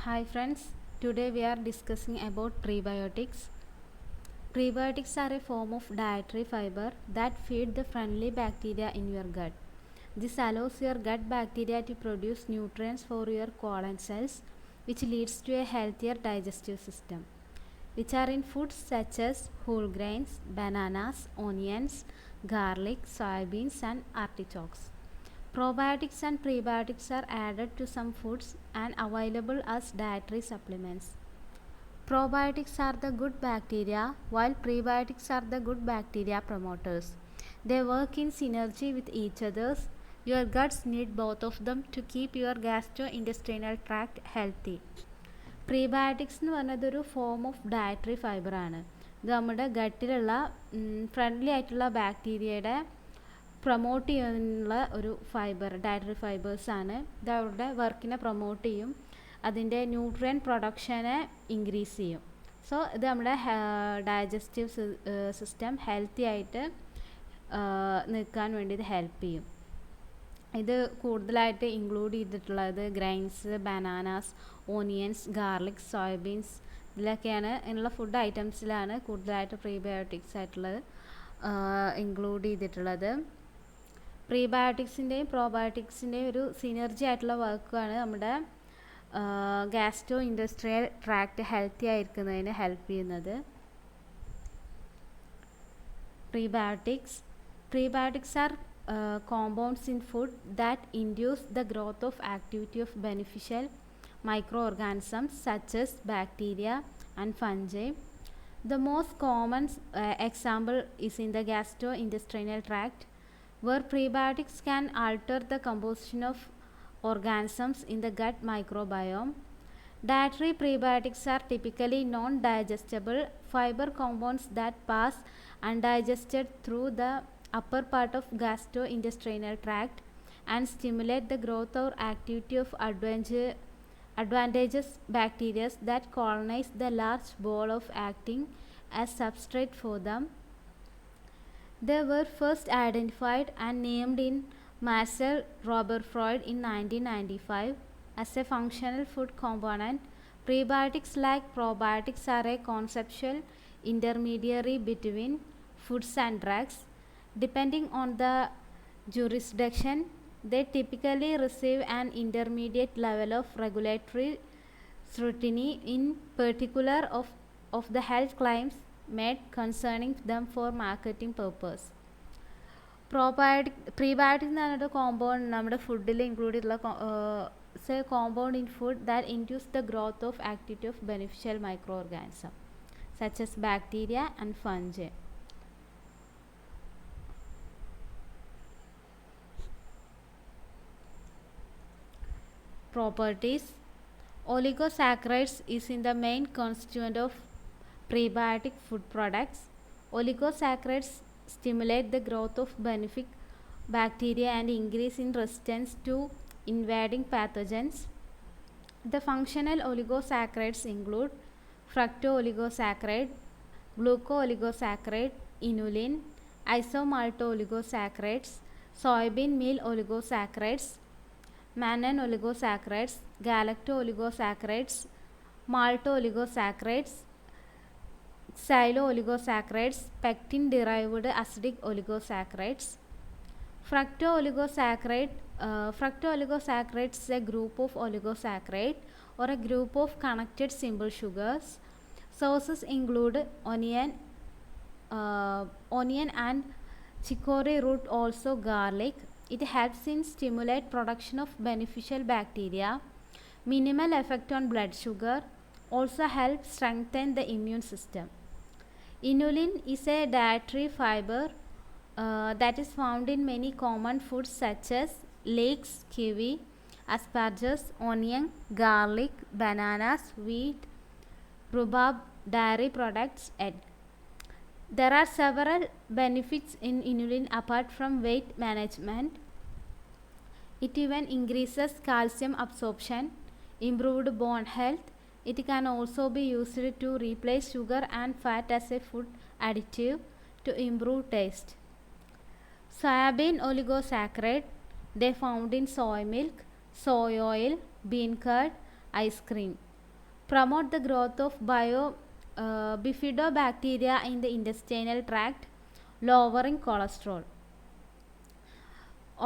Hi friends, today we are discussing about prebiotics. Prebiotics are a form of dietary fiber that feed the friendly bacteria in your gut. This allows your gut bacteria to produce nutrients for your colon cells, which leads to a healthier digestive system, which are in foods such as whole grains, bananas, onions, garlic, soybeans, and artichokes. Probiotics and prebiotics are added to some foods and available as dietary supplements. Probiotics are the good bacteria, while prebiotics are the good bacteria promoters. They work in synergy with each other. Your guts need both of them to keep your gastrointestinal tract healthy. Prebiotics എന്ന് പറഞ്ഞത് ഒരു form of dietary ഫൈബറാണ്. ഇത് നമ്മുടെ ഗട്ടിലുള്ള friendly ആയിട്ടുള്ള ബാക്ടീരിയയുടെ promote ചെയ്യാനുള്ള ഒരു fibre, dietary ഫൈബേഴ്സാണ്. ഇത് അവരുടെ വർക്കിനെ പ്രൊമോട്ട് ചെയ്യും, അതിൻ്റെ ന്യൂട്രിയൻ പ്രൊഡക്ഷനെ ഇൻക്രീസ് ചെയ്യും. സോ ഇത് നമ്മുടെ ഡൈജസ്റ്റീവ് സിസ്റ്റം ഹെൽത്തി ആയിട്ട് നിൽക്കാൻ വേണ്ടി ഇത് ഹെൽപ്പ് ചെയ്യും. ഇത് കൂടുതലായിട്ട് ഇൻക്ലൂഡ് ചെയ്തിട്ടുള്ളത് grains, bananas, onions, garlic, soybeans ഇതിലൊക്കെയാണ്. ഇതിനുള്ള ഫുഡ് ഐറ്റംസിലാണ് കൂടുതലായിട്ട് പ്രീബയോട്ടിക്സ് ആയിട്ടുള്ളത് ഇൻക്ലൂഡ് ചെയ്തിട്ടുള്ളത്. പ്രീബയോട്ടിക്സിൻ്റെയും പ്രോബയോട്ടിക്സിൻ്റെയും ഒരു സിനർജി ആയിട്ടുള്ള വർക്കാണ് നമ്മുടെ ഗാസ്ട്രോ ഇൻഡസ്ട്രിയൽ ട്രാക്ട് ഹെൽത്തി ആയിരിക്കുന്നതിന് ഹെൽപ്പ് ചെയ്യുന്നത്. Prebiotics are compounds in food that induce the growth of activity of beneficial microorganisms such as bacteria and fungi. The most common example is in the gastrointestinal tract, where prebiotics can alter the composition of organisms in the gut microbiome. Dietary prebiotics are typically non-digestible fiber compounds that pass undigested through the upper part of gastrointestinal tract and stimulate the growth or activity of advantageous bacteria that colonize the large ball of acting as substrate for them. They were first identified and named in Marcel Roberfreud in 1995 as a functional food component. Prebiotics, like probiotics, are a conceptual intermediary between foods and drugs. Depending on the jurisdiction, they typically receive an intermediate level of regulatory scrutiny, in particular of the health claims made concerning them for marketing purpose. Prebiotics എന്ന് പറഞ്ഞൊരു compound നമ്മുടെ ഫുഡിൽ include ചെയ്തിട്ടുള്ള compound in food that induce the growth of activity of beneficial microorganisms such as bacteria and fungi. Properties. Oligosaccharides is in the main constituent of prebiotic food products. Oligosaccharides stimulate the growth of benefic bacteria and increase in resistance to invading pathogens. The functional oligosaccharides include fructooligosaccharides, glucooligosaccharides, inulin, isomaltooligosaccharides, soybean meal oligosaccharides, mannan oligosaccharides, galactooligosaccharides, maltooligosaccharides, xylooligosaccharides, pectin-derived acidic oligosaccharides. Fructooligosaccharides is a group of oligosaccharide or a group of connected simple sugars. Sources include onion and chicory root, also garlic. It helps in stimulate production of beneficial bacteria. Minimal effect on blood sugar. Also helps strengthen the immune system. Inulin is a dietary fiber that is found in many common foods such as leeks, kiwi, asparagus, onion, garlic, bananas, wheat, rhubarb, dairy products, egg. There are several benefits in inulin apart from weight management. It even increases calcium absorption, improved bone health. It can also be used to replace sugar and fat as a food additive to improve taste. Soybean oligosaccharide, they found in soy milk, soy oil, bean curd, ice cream. promote the growth of bifidobacteria in the intestinal tract, lowering cholesterol.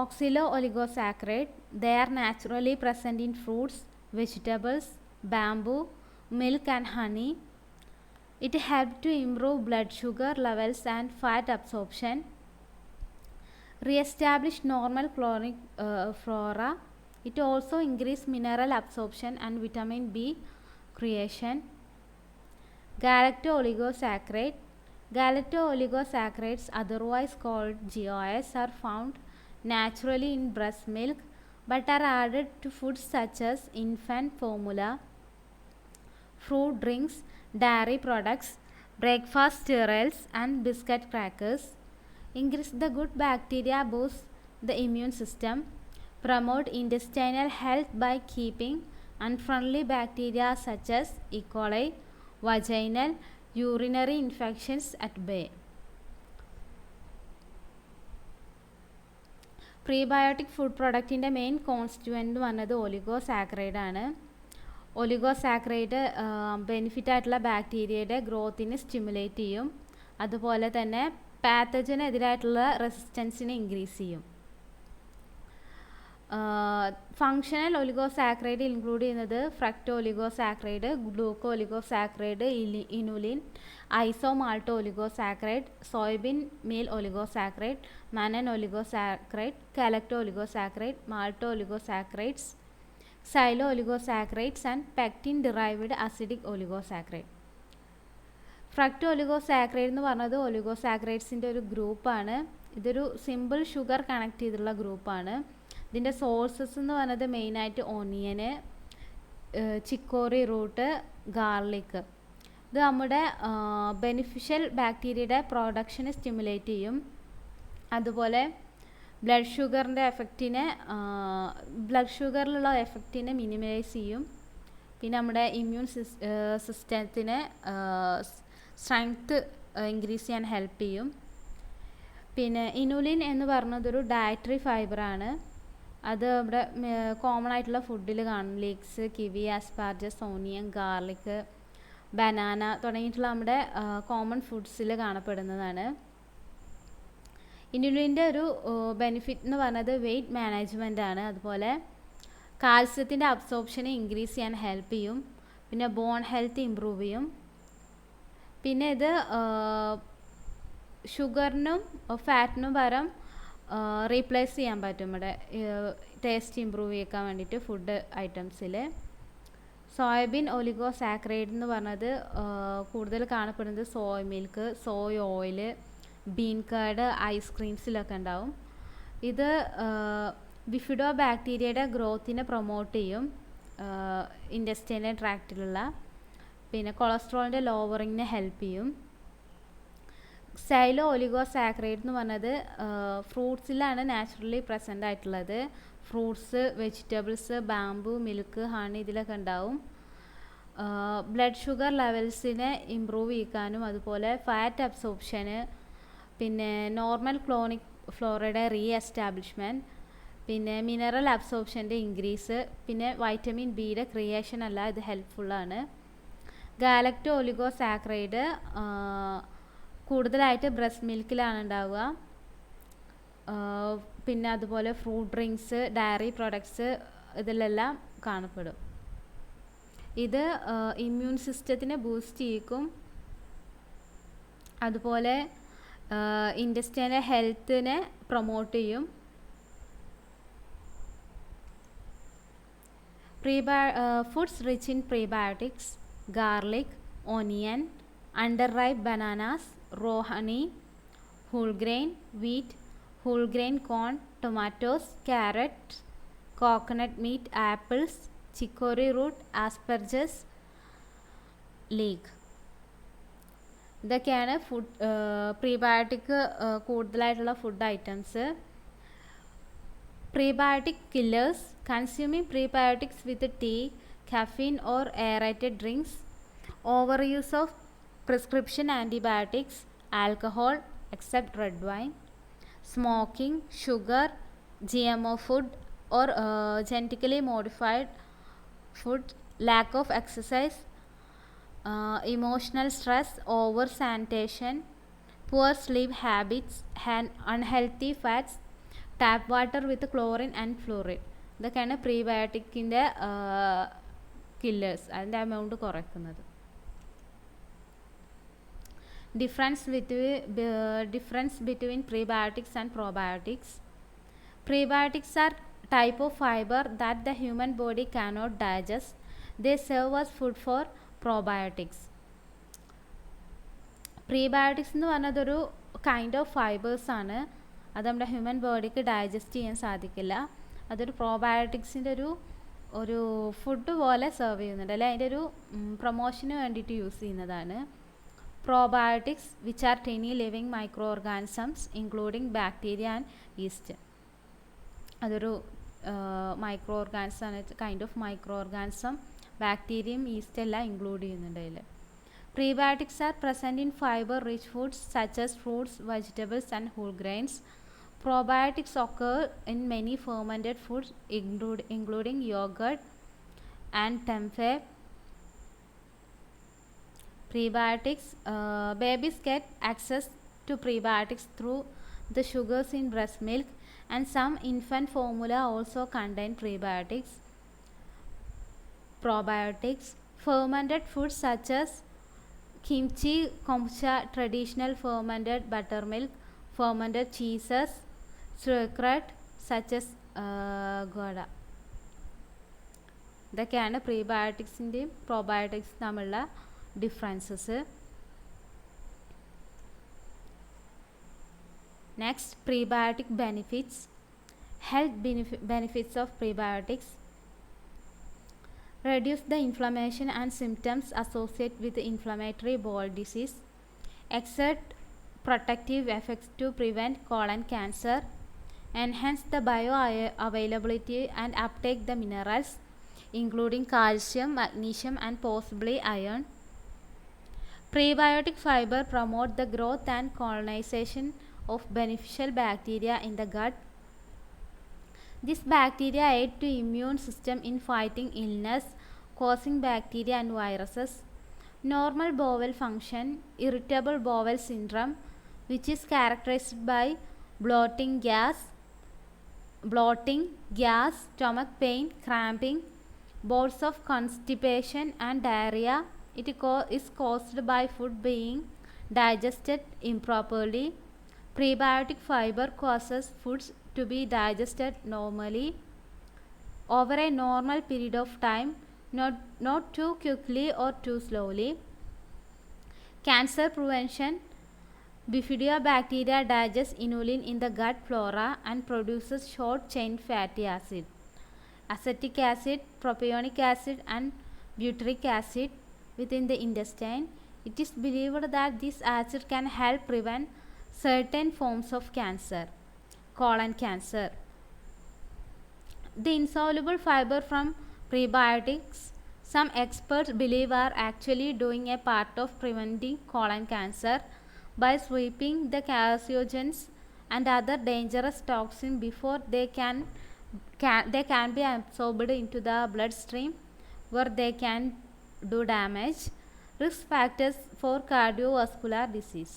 Oxalo-oligosaccharide, they are naturally present in fruits, vegetables, bamboo, milk and honey. It helps to improve blood sugar levels and fat absorption, re-establish normal colonic flora. It also increases mineral absorption and vitamin B creation. Galacto-oligosaccharides, otherwise called GOS, are found naturally in breast milk but are added to foods such as infant formula, fruit drinks, dairy products, breakfast cereals and biscuit crackers. Increase the good bacteria, boost the immune system, promote intestinal health by keeping unfriendly bacteria such as E. coli, vaginal, urinary infections at bay. Prebiotic food പ്രൊഡക്റ്റിൻ്റെ main constituent വന്നത് oligosaccharide ആണ്. ഒലിഗോസാക്കറൈഡ് benefit ആയിട്ടുള്ള ബാക്ടീരിയയുടെ ഗ്രോത്തിനെ stimulate ചെയ്യും, അതുപോലെ തന്നെ പാത്തജനെതിരായിട്ടുള്ള റെസിസ്റ്റൻസിനെ ഇൻക്രീസ് ചെയ്യും. ഫങ്ഷണൽ ഒലിഗോസാക്കറൈഡ് ഇൻക്ലൂഡ് ചെയ്യുന്നത് fructo oligosaccharide, gluco oligosaccharide, inulin, isomalto oligosaccharide, soybean meal oligosaccharide, mannan oligosaccharide, galacto oligosaccharide, malto oligosaccharides, xylo oligosaccharides and pectin derived acidic oligosaccharide. Fructo oligosaccharide എന്ന് പറഞ്ഞത് ഒലിഗോസാക്കറൈഡ്സിൻ്റെ ഒരു ഗ്രൂപ്പാണ്. ഇതൊരു സിമ്പിൾ ഷുഗർ കണക്ട് ചെയ്തിട്ടുള്ള ഗ്രൂപ്പാണ്. ഇതിൻ്റെ sources എന്ന് പറയുന്നത് മെയിനായിട്ട് ഓണിയന്, ചിക്കോറി റൂട്ട്, ഗാർലിക്. ഇത് നമ്മുടെ ബെനിഫിഷ്യൽ ബാക്ടീരിയയുടെ പ്രൊഡക്ഷനെ സ്റ്റിമുലേറ്റ് ചെയ്യും, അതുപോലെ ബ്ലഡ് ഷുഗറിലുള്ള എഫക്റ്റിനെ മിനിമൈസ് ചെയ്യും, പിന്നെ നമ്മുടെ ഇമ്മ്യൂൺ സിസ്റ്റത്തിനെ സ്ട്രെങ്ത് ഇൻക്രീസ് ചെയ്യാൻ ഹെൽപ്പ് ചെയ്യും. പിന്നെ ഇനുലിൻ എന്ന് പറഞ്ഞതൊരു ഡയറ്ററി ഫൈബറാണ്. അത് ഇവിടെ കോമൺ ആയിട്ടുള്ള ഫുഡിൽ കാണും. Leeks, kiwi, asparagus, onion, garlic, banana തുടങ്ങിയിട്ടുള്ള നമ്മുടെ കോമൺ ഫുഡ്സിൽ കാണപ്പെടുന്നതാണ്. ഇനുലിൻ്റെ ഒരു ബെനിഫിറ്റ് എന്ന് പറയുന്നത് വെയ്റ്റ് മാനേജ്മെൻ്റ് ആണ്. അതുപോലെ കാൽസ്യത്തിൻ്റെ അബ്സോർപ്ഷനെ ഇൻക്രീസ് ചെയ്യാൻ ഹെൽപ്പ് ചെയ്യും, പിന്നെ ബോൺ ഹെൽത്ത് ഇമ്പ്രൂവ് ചെയ്യും. പിന്നെ ഇത് ഷുഗറിനും ഫാറ്റിനും പകരം റീപ്ലേസ് ചെയ്യാൻ പറ്റും നമ്മുടെ ടേസ്റ്റ് ഇമ്പ്രൂവ് ചെയ്യാൻ വേണ്ടിയിട്ട് ഫുഡ് ഐറ്റംസിൽ. സോയാബീൻ ഒലിഗോസാക്കറൈഡ് എന്ന് പറഞ്ഞത് കൂടുതൽ കാണപ്പെടുന്നത് soy milk, soy oil, bean curd, ഐസ്ക്രീംസിലൊക്കെ ഉണ്ടാവും. ഇത് ബിഫിഡോ ബാക്ടീരിയയുടെ ഗ്രോത്തിനെ പ്രൊമോട്ട് ചെയ്യും ഇൻറ്റെസ്റ്റൈനൽ ട്രാക്റ്റിലുള്ള. പിന്നെ കൊളസ്ട്രോളിൻ്റെ ലോവറിങ്ങിനെ ഹെൽപ്പ് ചെയ്യും. സൈലോ ഒലിഗോസാക്കറൈഡ് എന്ന് പറഞ്ഞത് ഫ്രൂട്ട്സിലാണ് നാച്ചുറലി പ്രസൻ്റ് ആയിട്ടുള്ളത്. Fruits, vegetables, bamboo, milk, honey ഇതിലൊക്കെ ഉണ്ടാവും. ബ്ലഡ് ഷുഗർ ലെവൽസിനെ ഇമ്പ്രൂവ് ചെയ്യാനും അതുപോലെ ഫാറ്റ് അബ്സോർപ്ഷന്, പിന്നെ നോർമൽ ക്ലോണിക് ഫ്ലോറയുടെ റീ എസ്റ്റാബ്ലിഷ്മെൻറ്റ്, പിന്നെ മിനറൽ അബ്സോർപ്ഷൻ്റെ ഇൻക്രീസ്, പിന്നെ വൈറ്റമിൻ ബിയുടെ ക്രിയേഷൻ എല്ലാം ഇത് ഹെൽപ്ഫുള്ളാണ്. ഗാലക്ടോ ഒലിഗോസാക്കറൈഡ് കൂടുതലായിട്ട് ബ്രസ്റ്റ് മിൽക്കിലാണ് ഉണ്ടാവുക. പിന്നെ അതുപോലെ ഫ്രൂട്ട് ഡ്രിങ്ക്സ്, ഡയറി പ്രൊഡക്ട്സ് ഇതിലെല്ലാം കാണപ്പെടും. ഇത് ഇമ്മ്യൂൺ സിസ്റ്റത്തിനെ ബൂസ്റ്റ് ചെയ്യിക്കും, അതുപോലെ ഇൻറ്റെസ്റ്റൈനൽ ഹെൽത്തിനെ പ്രൊമോട്ട് ചെയ്യും. Foods rich in prebiotics: garlic, onion, underripe bananas, raw honey, whole grain wheat, whole grain corn, tomatoes, carrots, coconut meat, apples, chicory root, asparagus, leek. ഇതൊക്കെയാണ് prebiotic കൂടുതലായിട്ടുള്ള food items. Prebiotic killers: consuming prebiotics with tea, caffeine or aerated drinks, overuse of prescription antibiotics, alcohol except red wine, smoking, sugar, GMO food or genetically modified food, lack of exercise, emotional stress, over sanitation, poor sleep habits, and unhealthy fats, tap water with chlorine and fluoride. ഇതൊക്കെയാണ് പ്രീബയോട്ടിക്കിൻ്റെ killers, അതിൻ്റെ amount കുറയ്ക്കുന്നത്. Difference between prebiotics and probiotics. Prebiotics are type of fiber that the human body cannot digest. They serve as food for probiotics. Prebiotics എന്ന് പറഞ്ഞത് ഒരു kind of fibres ആണ്. അത് നമ്മുടെ human ബോഡിക്ക് ഡൈജസ്റ്റ് ചെയ്യാൻ സാധിക്കില്ല. അതൊരു പ്രോബയോട്ടിക്സിൻ്റെ ഒരു ഫുഡ് പോലെ സെർവ് ചെയ്യുന്നുണ്ട്, അല്ലെ അതിൻ്റെ ഒരു പ്രൊമോഷന് വേണ്ടിയിട്ട് യൂസ് ചെയ്യുന്നതാണ്. Probiotics which are tiny living micro organisms including bacteria and yeast. അതൊരു മൈക്രോ ഓർഗാനിസം ആണ്, കൈൻഡ് ഓഫ് മൈക്രോ ഓർഗാനിസം. ബാക്ടീരിയയും ഈസ്റ്റ് എല്ലാം ഇൻക്ലൂഡ് ചെയ്യുന്നുണ്ട് അതിൽ. Prebiotics are present in fiber-rich foods such as fruits, vegetables, and whole grains. Probiotics occur in many fermented foods, including yogurt and tempeh. Prebiotics. Babies get access to prebiotics through the sugars in breast milk, and some infant formula also contain probiotics. Fermented foods such as kimchi, kombucha, traditional fermented buttermilk, fermented cheeses, sauerkraut such as Gouda. ഇതൊക്കെയാണ് പ്രീബയോട്ടിക്സിൻ്റെയും probiotics തമ്മിലുള്ള differences. Next, prebiotic benefits. Health benefits of prebiotics. Reduce the inflammation and symptoms associated with inflammatory bowel disease. Exert protective effects to prevent colon cancer. Enhance the bioavailability and uptake the minerals including calcium, magnesium, and possibly iron. Prebiotic fiber promote the growth and colonization of beneficial bacteria in the gut. This bacteria aid to immune system in fighting illness causing bacteria and viruses. Normal bowel function. Irritable bowel syndrome, which is characterized by bloating, gas, stomach pain, cramping, bouts of constipation and diarrhea. It is caused by food being digested improperly. Prebiotic fiber causes foods to be digested normally over a normal period of time, not too quickly or too slowly. Cancer prevention. Bifidobacteria digests inulin in the gut flora and produces short chain fatty acid, acetic acid, propionic acid, and butyric acid within the intestine. It is believed that this acid can help prevent certain forms of cancer, colon cancer. The insoluble fiber from prebiotics, some experts believe, are actually doing a part of preventing colon cancer by sweeping the carcinogens and other dangerous toxins before they can be absorbed into the bloodstream, where they can do damage. Risk factors for cardiovascular disease.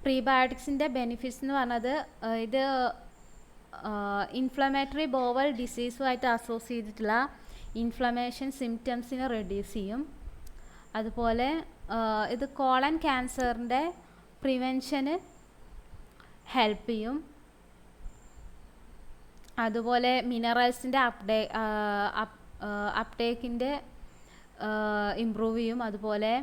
പ്രീബയോട്ടിക്സിൻ്റെ benefits എന്ന് പറഞ്ഞത് ഇത് inflammatory bowel ഡിസീസുമായിട്ട് associate ചെയ്തിട്ടുള്ള inflammation സിംറ്റംസിനെ reduce ചെയ്യും. അതുപോലെ ഇത് കോളൻ ക്യാൻസറിൻ്റെ പ്രിവെൻഷന് ഹെൽപ്പ് ചെയ്യും. അതുപോലെ മിനറൽസിൻ്റെ അപ്ടേക്കിൻ്റെ ഇമ്പ്രൂവ് ചെയ്യും. അതുപോലെ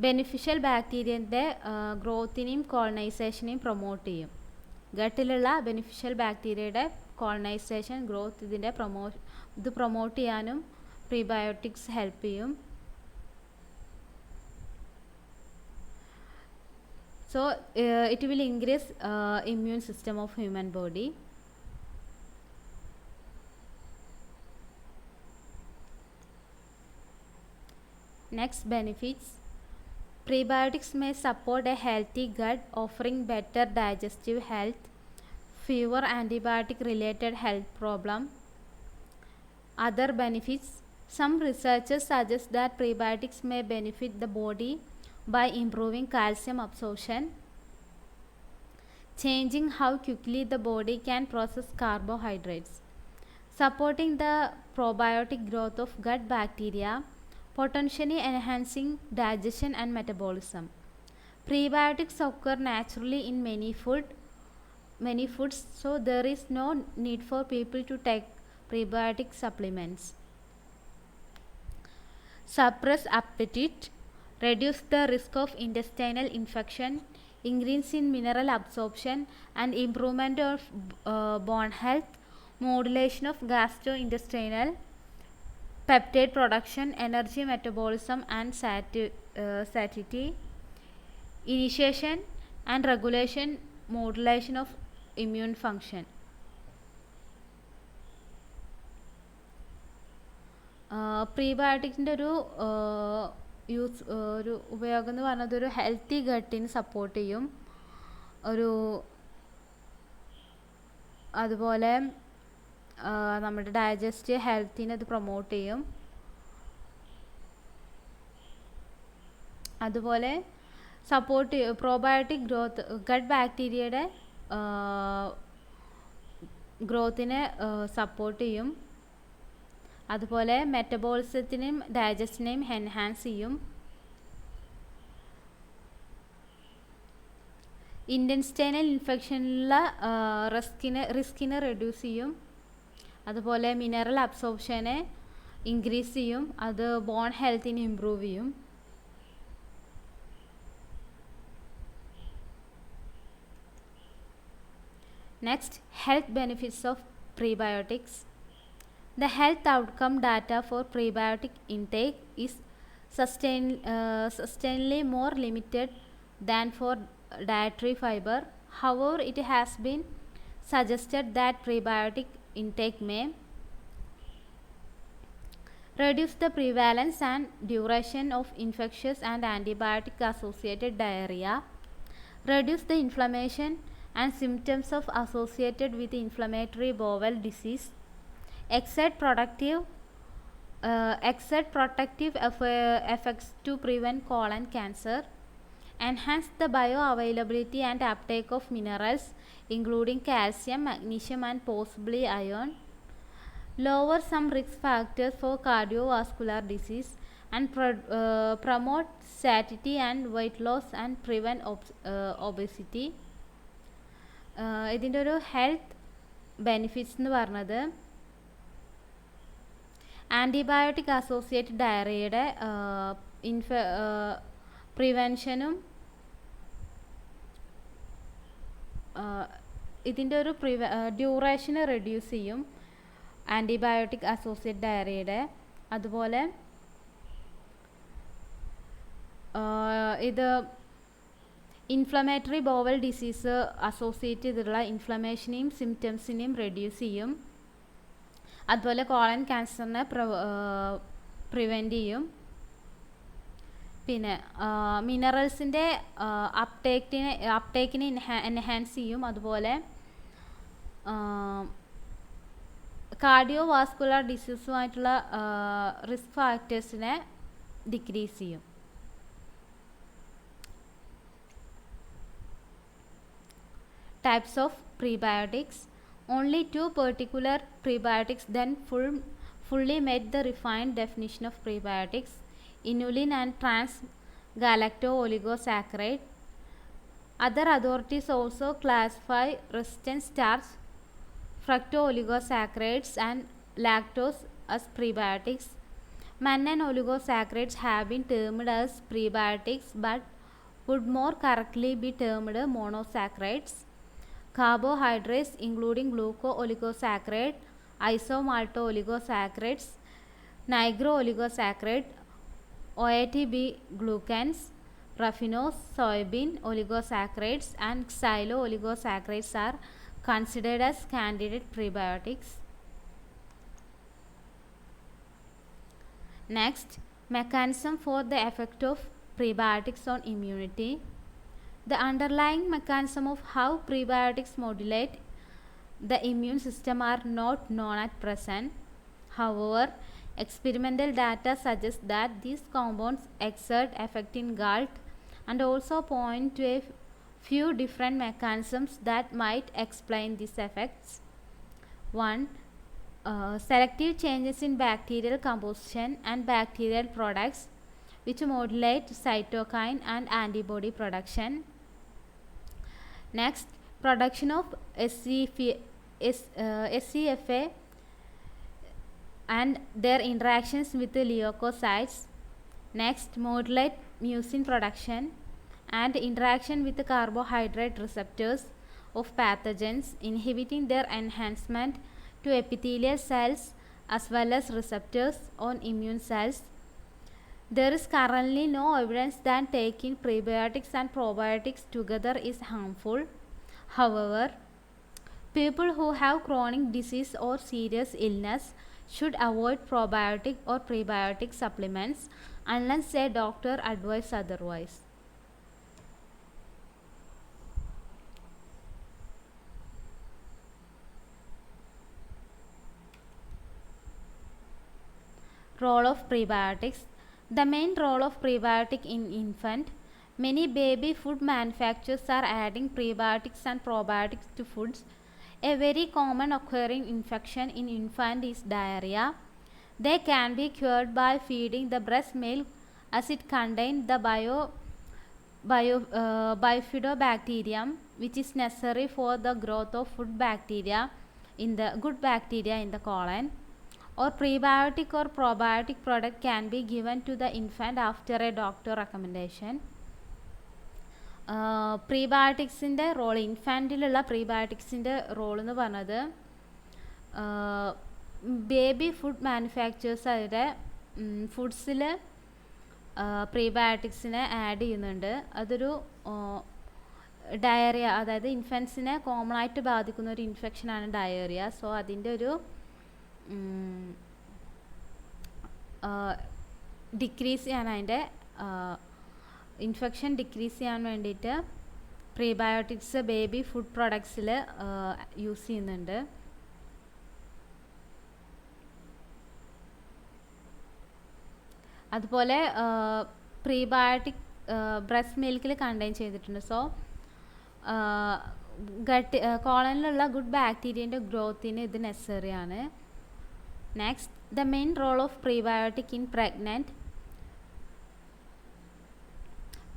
ബെനിഫിഷ്യൽ ബാക്ടീരിയൻ്റെ ഗ്രോത്തിനെയും കോളനൈസേഷനെയും പ്രൊമോട്ട് ചെയ്യും. ഗട്ടിലുള്ള ബെനിഫിഷ്യൽ ബാക്ടീരിയയുടെ കോളനൈസേഷൻ, ഗ്രോത്ത്, ഇത് പ്രൊമോട്ട് ചെയ്യാനും പ്രീബയോട്ടിക്സ് ഹെൽപ്പ് ചെയ്യും. So it will increase immune system of human body. Next, benefits. Prebiotics may support a healthy gut, offering better digestive health. fewer antibiotic related health problems. Other benefits. Some researchers suggest that prebiotics may benefit the body by improving calcium absorption, changing how quickly the body can process carbohydrates, supporting the probiotic growth of gut bacteria, potentially enhancing digestion and metabolism. Prebiotics occur naturally in many foods, so there is no need for people to take prebiotic supplements. Suppress appetite, reduce the risk of intestinal infection, increase in mineral absorption, and improvement of bone health, modulation of gastrointestinal peptide production, energy metabolism, and satiety, initiation and regulation, modulation of immune function. പ്രീബയോട്ടിക്സിൻ്റെ ഒരു ഉപയോഗം എന്ന് പറയുന്നത് ഒരു healthy ഗട്ടിന് support ചെയ്യും. അതുപോലെ നമ്മുടെ digestive ഹെൽത്തിനെ അത് promote ചെയ്യും. അതുപോലെ സപ്പോർട്ട് പ്രോബയോട്ടിക് ഗ്രോത്ത് ഗട്ട് ബാക്ടീരിയയുടെ ഗ്രോത്തിനെ സപ്പോർട്ട് ചെയ്യും. അതുപോലെ മെറ്റബോളിസത്തിനെയും ഡൈജസ്റ്റിനെയും എൻഹാൻസ് ചെയ്യും. ഇൻറ്റെസ്റ്റൈനൽ ഇൻഫെക്ഷനിലുള്ള റിസ്കിനെ റെഡ്യൂസ് ചെയ്യും. അതുപോലെ മിനറൽ അബ്സോർപ്ഷനെ ഇൻക്രീസ് ചെയ്യും. അത് ബോൺ ഹെൽത്തിനെ ഇമ്പ്രൂവ് ചെയ്യും. Next, health benefits of prebiotics. The health outcome data for prebiotic intake is sustainably more limited than for dietary fiber. However, it has been suggested that prebiotic intake may reduce the prevalence and duration of infectious and antibiotic associated diarrhea, reduce the inflammation and symptoms of associated with inflammatory bowel disease, exert protective effects to prevent colon cancer, enhance the bioavailability and uptake of minerals including calcium, magnesium and possibly iron, lower some risk factors for cardiovascular disease, and promote satiety and weight loss and prevent obesity. ഇതിൻ്റെ ഒരു health benefits എന്ന് പറഞ്ഞത് antibiotic associated ഡയറിയയുടെ പ്രിവെൻഷനും ഇതിൻ്റെ ഒരു duration reduce ചെയ്യും antibiotic associated ഡയറിയയുടെ. അതുപോലെ ഇത് inflammatory vowel disease associate ചെയ്തിട്ടുള്ള ഇൻഫ്ലമേഷനെയും സിംറ്റംസിനെയും റെഡ്യൂസ് ചെയ്യും. അതുപോലെ കോളൻ ക്യാൻസറിനെ പ്രിവെൻറ്റ് ചെയ്യും. പിന്നെ മിനറൽസിൻ്റെ അപ്ടേക്കിനെ എൻഹാൻസ് ചെയ്യും. അതുപോലെ കാർഡിയോ വാസ്കുലർ ഡിസീസുമായിട്ടുള്ള റിസ്ക് ഫാക്ടേഴ്സിനെ ഡിക്രീസ് ചെയ്യും. Types of prebiotics. Only two particular prebiotics then fully met the refined definition of prebiotics: inulin and trans-galacto-oligosaccharide. Other authorities also classify resistant starch, fructo-oligosaccharides and lactose as prebiotics. Mannose oligosaccharides have been termed as prebiotics but would more correctly be termed monosaccharides. Carbohydrates including gluco-oligosaccharide, isomalto-oligosaccharides, nigro-oligosaccharide, OATB-glucans, raffinose, soybean oligosaccharides and xylo-oligosaccharides are considered as candidate prebiotics. Next, mechanism for the effect of prebiotics on immunity. The underlying mechanism of how prebiotics modulate the immune system are not known at present. However, experimental data suggests that these compounds exert effect in gut and also point to a few different mechanisms that might explain these effects. 1. Selective changes in bacterial composition and bacterial products which modulate cytokine and antibody production. Next, production of SCFA and their interactions with the leukocytes. Next, modulate mucin production and interaction with the carbohydrate receptors of pathogens, inhibiting their enhancement to epithelial cells as well as receptors on immune cells. There is currently no evidence that taking prebiotics and probiotics together is harmful. However, people who have chronic disease or serious illness should avoid probiotic or prebiotic supplements unless a doctor advises otherwise. Role of prebiotics. The main role of prebiotic in infant. Many baby food manufacturers are adding prebiotics and probiotics to foods. A very common occurring infection in infant is diarrhea. They can be cured by feeding the breast milk as it contains the bifidobacterium, which is necessary for the growth of good bacteria in the colon. Or prebiotic or probiotic product can be given to the infant after a doctor recommendation. പ്രീബയോട്ടിക്സിൻ്റെ role ഇൻഫാൻറ്റിലുള്ള പ്രീബയോട്ടിക്സിൻ്റെ role എന്ന് പറഞ്ഞത് baby food manufacturers അവരുടെ ഫുഡ്സിൽ പ്രീബയോട്ടിക്സിനെ add ചെയ്യുന്നുണ്ട്. അതൊരു diarrhoea, അതായത് ഇൻഫൻസിനെ common ആയിട്ട് ബാധിക്കുന്ന ഒരു ഇൻഫെക്ഷനാണ് ഡയറിയ. സോ അതിൻ്റെ ഒരു ഡിക്രീസ് ചെയ്യാൻ, അതിൻ്റെ ഇൻഫെക്ഷൻ ഡിക്രീസ് ചെയ്യാൻ വേണ്ടിയിട്ട് പ്രീബയോട്ടിക്സ് ബേബി ഫുഡ് പ്രൊഡക്ട്സിൽ യൂസ് ചെയ്യുന്നുണ്ട്. അതുപോലെ പ്രീബയോട്ടിക് ബ്രസ്റ്റ് മിൽക്കിൽ കണ്ടെയ്ൻ ചെയ്തിട്ടുണ്ട്. സോ കോളനിലുള്ള ഗുഡ് ബാക്ടീരിയൻ്റെ ഗ്രോത്തിന് ഇത് നെസസറിയാണ്. Next, the main role of prebiotic in pregnant.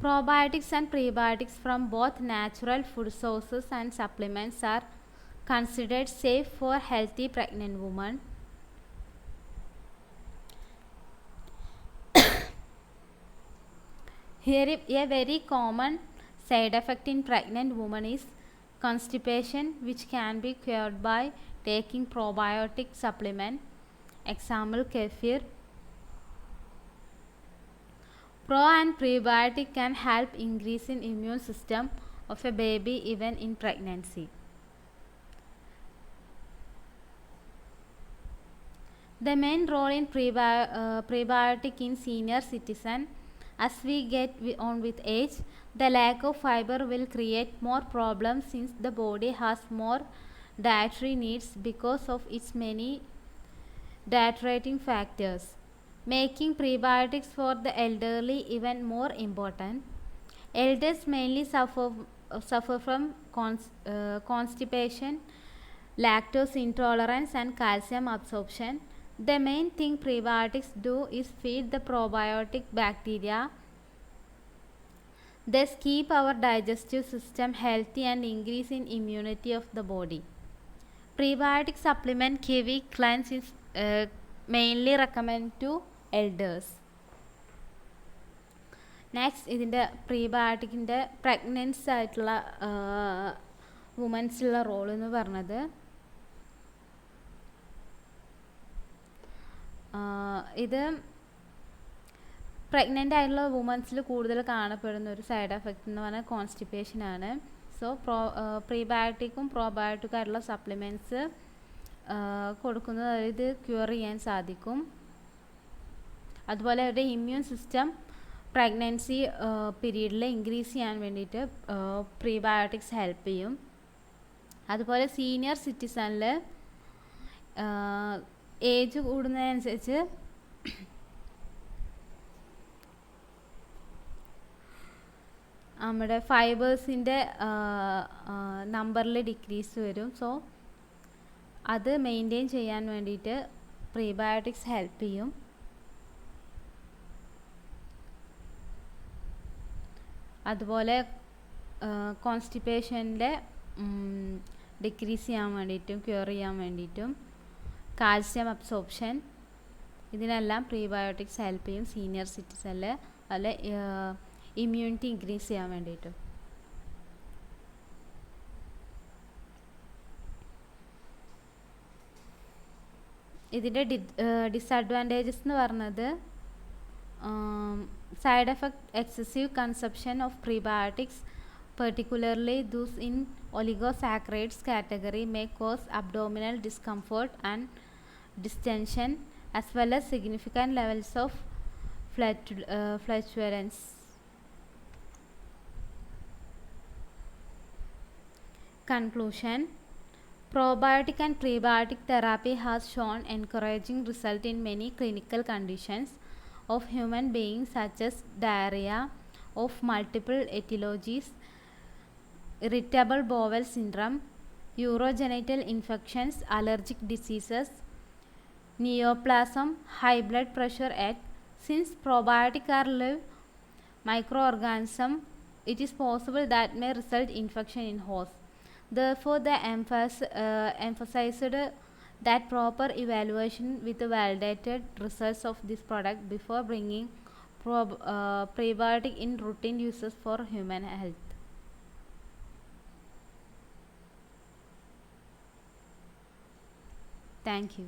Probiotics and prebiotics from both natural food sources and supplements are considered safe for healthy pregnant women. Here a very common side effect in pregnant women is constipation, which can be cured by taking probiotic supplement. Example, kefir. Pro and prebiotic can help increase in immune system of a baby even in pregnancy. The main role in prebiotic in senior citizen. As we get on with age, the lack of fiber will create more problems since the body has more dietary needs because of its many dieterating factors, making prebiotics for the elderly even more important. Elders mainly suffer from constipation, lactose intolerance and calcium absorption. The main thing prebiotics do is feed the probiotic bacteria, thus keep our digestive system healthy and increase in immunity of the body. Prebiotic supplement Kiwi Cleanse is mainly recommended to elders. Next, ഇതിൻ്റെ പ്രീബയോട്ടിക്കിൻ്റെ pregnancy ആയിട്ടുള്ള വുമൻസിലുള്ള role എന്ന് പറഞ്ഞത്, ഇത് pregnant ആയിട്ടുള്ള വുമൻസിൽ കൂടുതൽ കാണപ്പെടുന്ന ഒരു side effect എന്ന് പറഞ്ഞാൽ കോൺസ്റ്റിപ്പേഷനാണ്. സോ പ്രീബയോട്ടിക്കും പ്രോബയോട്ടിക്കും ആയിട്ടുള്ള സപ്ലിമെൻറ്റ്സ് കൊടുക്കുന്നത് ഇത് ക്യൂർ ചെയ്യാൻ സാധിക്കും. അതുപോലെ അവരുടെ ഇമ്മ്യൂൺ സിസ്റ്റം പ്രഗ്നൻസി പീരീഡിൽ ഇൻക്രീസ് ചെയ്യാൻ വേണ്ടിയിട്ട് പ്രീബയോട്ടിക്സ് ഹെൽപ്പ് ചെയ്യും. അതുപോലെ സീനിയർ സിറ്റിസണിൽ ഏജ് കൂടുന്നതിനനുസരിച്ച് നമ്മുടെ ഫൈബേഴ്സിൻ്റെ നമ്പറിൽ ഡിക്രീസ് വരും. സോ അത് മെയിൻറ്റെയിൻ ചെയ്യാൻ വേണ്ടിയിട്ട് പ്രീബയോട്ടിക്സ് ഹെൽപ്പ് ചെയ്യും. അതുപോലെ കോൺസ്റ്റിപ്പേഷൻ്റെ ഡിക്രീസ് ചെയ്യാൻ വേണ്ടിയിട്ടും ക്യൂർ ചെയ്യാൻ വേണ്ടിയിട്ടും കാൽസ്യം അബ്സോർപ്ഷൻ ഇതിനെല്ലാം പ്രീബയോട്ടിക്സ് ഹെൽപ്പ് ചെയ്യും സീനിയർ സിറ്റിസണിൽ. അതുപോലെ ഇമ്മ്യൂണിറ്റി ഇൻക്രീസ് ചെയ്യാൻ വേണ്ടിയിട്ടും. ഇതിൻ്റെ ഡിസഡ്വാൻറ്റേജസ് എന്ന് പറഞ്ഞത് side effect excessive consumption of prebiotics particularly those in oligosaccharides category may cause abdominal discomfort and distension as well as significant levels of flatulence. Conclusion: probiotic and prebiotic therapy has shown encouraging result in many clinical conditions of human beings such as diarrhea of multiple etiologies, irritable bowel syndrome, urogenital infections, allergic diseases, neoplasm, high blood pressure, egg. Since probiotics are live microorganisms, it is possible that may result infection in host. Therefore, they emphasized that proper evaluation with the validated results of this product before bringing prebiotic in routine uses for human health. Thank you.